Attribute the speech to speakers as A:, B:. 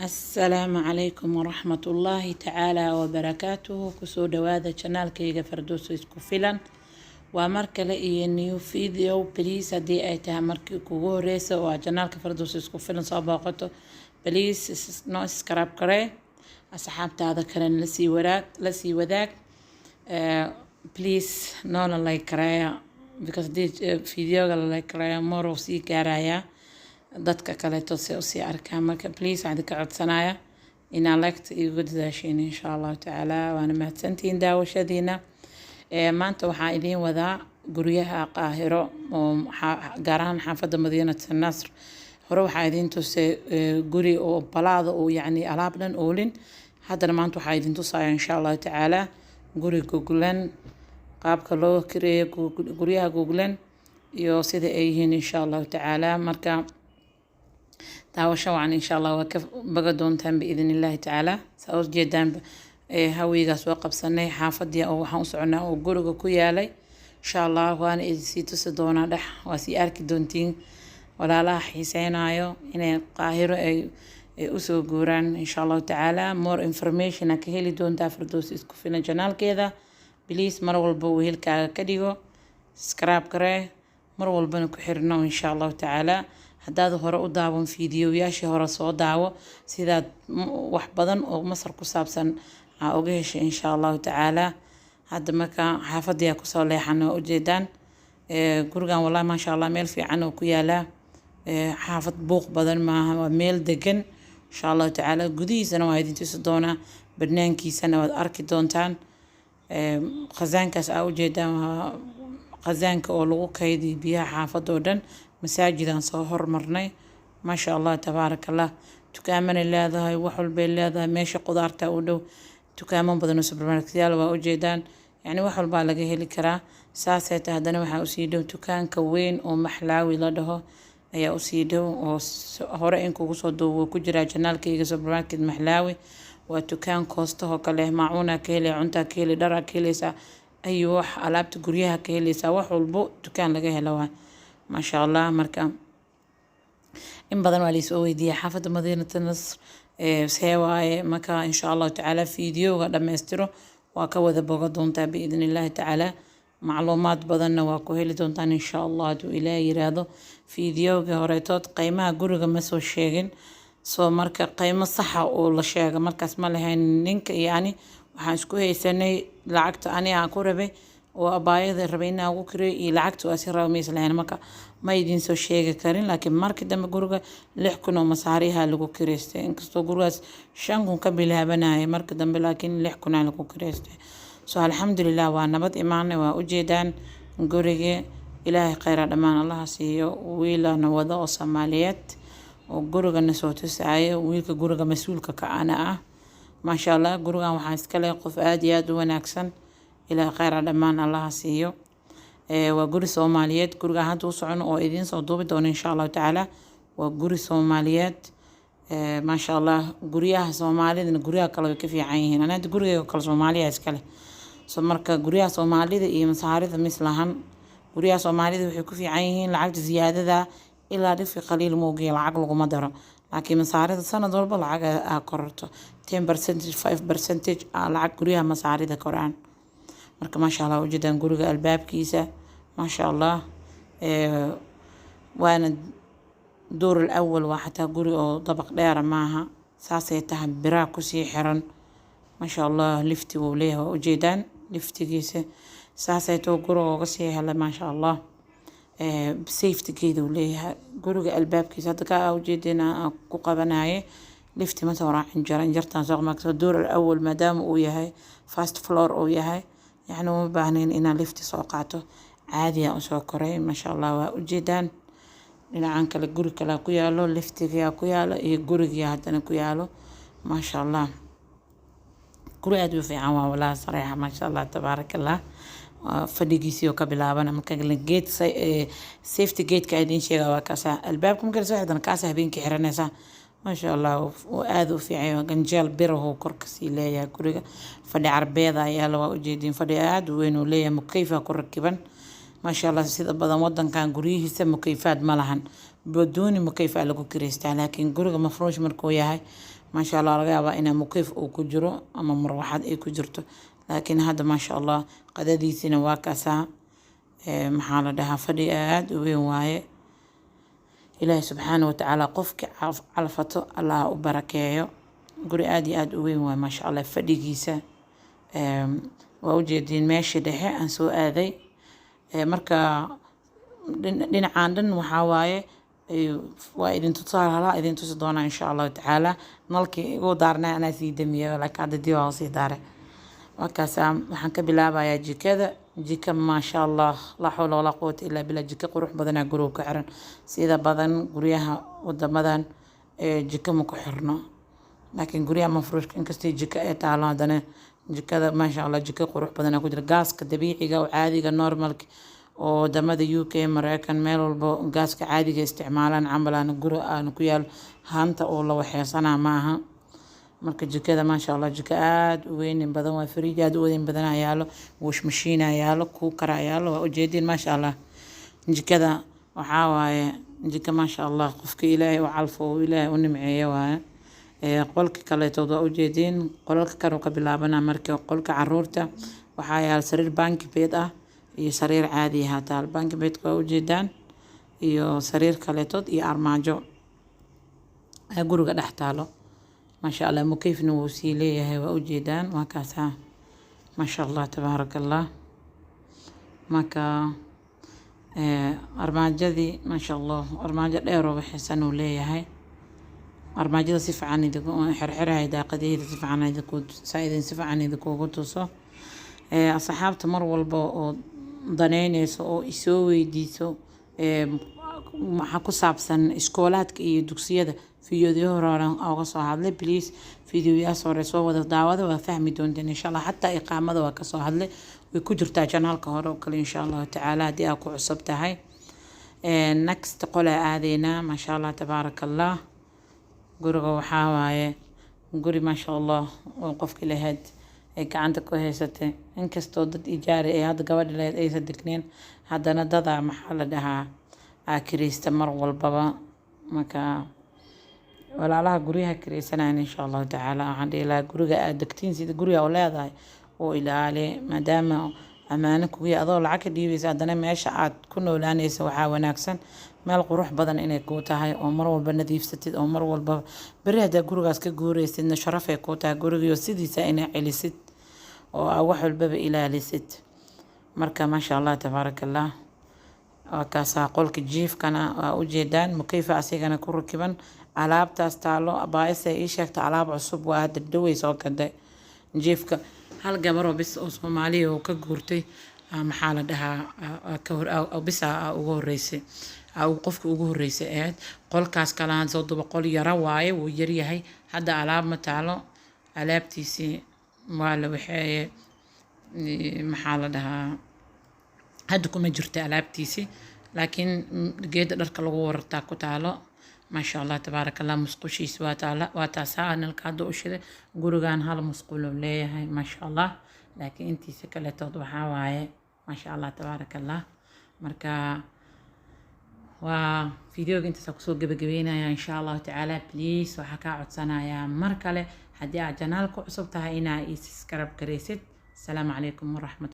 A: السلام عليكم ورحمة الله تعالى وبركاته. كسو دوادا channel كيغا فردوس اسكو فيلان ومركلة اي نيو فيديو بليس هدي اي تها مركي كوغو ريسا وchannel كفردوس اسكو فيلان صاباقتو بليس نو سكراب كري أصحاب تادا كرن لسي وذاك بليس نونا لايك كرايا because دي فيديو لايك كرايا مورو سي كارايا dadka kaleeto si u sii arkaan marka please waxaan ka codsanayaa inaan lagta igu dadaashiin insha Allah taala waana mahadsantiin daawashadiina maanta waxaan idin wadaa guryaha Qaahiro oo gaar ahaan xaafadda Madiinada Nasr hore waxaan idin tusay guri oo balaada oo yani alaab dhan oolin haddana maanta waxaan idin tusayaa insha Allah taala guri Googlen qaabka loo kireeyo guryaha Googlen iyo sida ay yihiin insha Allah taala marka daawasho waan insha Allah waa ka baga doontaan biidin Allah taala soo jeedaan hawigaas waa qabsanay xaafadii oo waxaan u soconaa oo guriga ku yaalay insha Allah waan idin tusi doonaa dhax waa si arki doontiin walaalaha xiiseenayo inay Qaahiro ay u soo guuraan insha Allah taala more information ka heli doontaa Firdaws isku filan channelkeeda please mar walba weelkaaga ka dhigo subscribe karee mar walbana ku xirno insha Allah taala haddaad hore u daawan fiidiyoyaashii hore soo daawo sidaad wax badan oo Masar ku saabsan uga heshay insha Allah taala hadda marka xaafadii ku soo leexano u jeedaan gurigan wallahi ma sha Allah meel fiican oo ku yaala xaafad buuq badan maaha waa meel degan insha Allah taala gudihiisana waa idin tusi doonaa barnaamijkiisana waad arki doontaan khazaankaas u jeedaan khazaanka oo lagu kaydiyo biyaha xaafadda oo dhan مساجدان soo hormarnay ma sha Allah tabarakallah dukaamana leedahay wax walba leedahay meesha qudaarta u dhow dukaamo badan oo supermarket-yaal waa u jeedaan yani wax walba laga heli karaa saasay tahay hadana waxa u sii dhow dukaanka weyn oo Maxlaawi la dhaho ayaa u sii dhow oo hore in kugu soo dhow ku jira channelkayga supermarket Maxlaawi waa dukaan koosto kale maacuna ka heli cunta ka heli dhar ka heleysa ay wax alaabta guryaha ka heleysa wax walba dukaan laga helo ما شاء الله مركا إن بدن والي سوي دي حافظ مدينة النصر سواء مكا إن شاء الله تعالى فيديو لما يستره وكوذا بقدون بإذن الله تعالى معلومات بدن وكوهيل دونتان إن شاء الله تو إلهي رادو فيديو هوريتوت قيمة جورجا مسو الشيغن سو مركا قيمة صحة ولا شيغ مركا اسمه لها نينك يعني وحنشكوه سنة لعقت أنا أكوربي وأبايض ربينا وكري لعقت وأسير وميس لهنا مكا ما يدين سو شيء كارين لكن مارك دم جورجا لحكنا مصاريها لجو كريستة إنكستو جورجا شانكون قبلها بناي مارك دم لكن لحكنا لجو كريستة سو الحمد لله وأنا بد إيمان وأجدان جورجا إلهي خير الأمان الله سيو ويلا نوضع صماليات وجورجا نسوت سعي ويلك جورجا مسؤول كأنا ما شاء الله جورجا وحاسكلا قف آديات وناكسن إلى خير الأمان الله سيو وجوري صوماليات جوري هاد وصعون أو إذن صدوب دون إن شاء الله تعالى وجوري صوماليات ما شاء الله جوريها صومالي لأن جوريها كلا كيف يعين أنا جوري كلا صومالي أسكله سمرك جوريها صومالي ذي مسعارض مثلهن جوريها صومالي ذي كيف يعين العقد زيادة ذا إلا رفي قليل موجي العقل ومدرة لكن مسعارض سنة ضرب العقد أقرته 10% 5% العقد جوريها مسعارض القرآن marka ma sha Allah ujeedaan guriga albaabkiisa ma sha Allah waana door awwal waa xataa guri oo dabaq dheer maaha saasay tahay bira ku sii xiran ma sha Allah lifti uu leeyahay ujeedaan liftigiisa saasay too guri oo sii helay ma sha Allah safety geedu leeyahay guriga albaabkiisa hadda ka ujeedina ku qabanaaye lifti ma soo raacin jartan soo marka door awwal maadaama uu yahay first floor oo yahay يعني مو باهنين إن لفتي سوقاته عادي أو سوكري ما شاء الله وجدان لنا عنك الجوري كلا كيالو لفتي كيا كيالو الجوري كيا هتنا كيالو ما شاء الله كل أدو في عوا ولا صراحة ما شاء الله تبارك الله فديجيسيو كبلا بنا ممكن الجيت سيفتي جيت كايدين شيء وكاسة البابكم كل واحد أنا كاسة بين كحرنسة ما شاء الله وآذوا في عيون جنجال بره كركسي ليا كوريجا فدي عربيضة يا لو وجدين فدي عاد وينو ليا مكيفة كركبا ما شاء الله سيد بدن ودن كان قريه سم مكيفات ملهن بدون مكيفة لكو كريستا لكن قريجا مفروش مركو ياهي maasha allah laga yaabaa inaa mukeef uu ku jiro ama marwaxad ay ku jirto, laakiin hadda maasha allah qadadiisina waa kaasaa. maxaa la dhahaa fadhi aad u weyn waaye. ilaahay subxaana watacaala qofki calfato allah u barakeeyo. guri aad iyo aad u weyn waaye maasha allah fadhigiisa. waa ujeediin meeshii dhexe aan soo aaday. marka dhinacaan dhan waxaa waaye waa idin tusi doonaa insha allahu tacaala. nalkii igu daarnaa anaa sii damiya, laakiin hadda dib aan sii daaray. markaasaa waxaan ka bilaabayaa jikada. jika maasha allah laa xawla walaa quwata illaa billah. jika qurux badanaa guriga ku xiran. sida badan guryaha wadamadan jika ma ku xirno, laakiin guryaha mafruushka inkastay jika ay taalo haddana jikada maasha allah jika qurux badanaa ku jira. gaaska dabiiciga oo caadiga normalka oo wadamada UK Mareykan meel walbo gaaska caadiga isticmaalaan camal aan guri aan ku yaal haanta oo la waxeysana maaha. marka jikada maasha allah jika aad u weyn badan waa. fridge aad u weyn badan ayaa yaalo, wash machine ayaa yaalo, cooker ayaa yaalo. waa ujeedin maasha allah jikada waxaa waaye jika maasha allah qofka ilaahay u calfo oo ilaahay u nimceeyo waaye. qolka kaleetood waa ujeedin qolalka kale ka bilaabana. marka qolka caruurta waxaa yaal sariir bank bed ah iyo sariir caadi ah. taal bank bed waa ujeedaan iyo sariir kaleetood iyo armaajo guriga dhex taalo. maasha allah mukeefna wuu sii leeyahay waa ujeedaan waa kaasaa maasha allah tabaaraka allah. marka armaajadii maasha allah armaajo dheer oo waxaysan uu leeyahay. armaajada si fiican idinku xirxirahay daaqadeeda si fiican si fiican idinkugu tuso. asxaabta mar walba oo daneynayso oo isoo weydiiso maxaa ku saabsan iskoolaadka iyo dugsiyada fiidiyooda hore uga soo hadlay. please fiidiyoyaas hore soo wada daawada waa fahmi doonteen insha allah. xataa iqaamada waa kasoo hadlay way ku jirtaa janaalka hore oo kale insha allahu tacaala haddii aad ku cusub tahay. next qole aadeynaa maasha allah tabaaraka allah. guriga waxaa waaye guri maasha allah oo qofki lahayd ay gacanta ku haysatay. inkastoo dad ijaari ay hadda gabadha lahayd aysan degneen, haddana dadaa maxaa la dhahaa kireysta mar walbaba. marka walaalaha guryaha kireysanayaan insha allahu tacaala waxaan dhihi lahaa guriga aad degtiin sida guriga oo leedahay oo ilaali, maadaama ammaano kugu adoo lacag ka dhiibaysa haddana meesha aad ku noolaanaysa waxaa wanaagsan meel qurux badan inay kuu tahay oo mar walba nadiifsatid oo mar walba beri haddaa gurigaas ka guuraysidna sharaf ay kuu tahay gurigiyo sidiisa inay celisid oo wax walbaba ilaalisid. marka maasha allah tabaaraka allah. waa kaasaa qolka jiifkana waa ujeedaan mukeefa asigana ku rakiban. alaabtaas taalo baayisa ii sheegta alaab cusub waa hadda dhawey soo gaday. jiifka hal gabaroo bis oo Soomaaliya oo ka guurtay maxaa la dhahaa ka hor bisa ugu horeysay qofka ugu horeysay aad qolkaas kala soo duba qol yara waaye wuu yar yahay. hadda alaab ma taalo alaabtiisi waa la waxay maxaa la dhahaa hadda kuma jirta alaabtiisi, laakiin geeda dharka lagu wartaa ku taalo maasha allah tabaaraka allah. musqushiis waa taasaa nalka hadda u shiday. gurigan hal musqul uu leeyahay maasha allah, laakiin intiisa kaleetood waxaa waaye maasha allah tabaaraka allah. marka waa fiidiyooga intaas kusoo gabagabeynaya insha allahu tacaala. please waxaa kaa codsanayaa mar kale haddii aad janaalka cusub tahay inaa ii subscribe garaysid. asalaamu calaykum waraxmat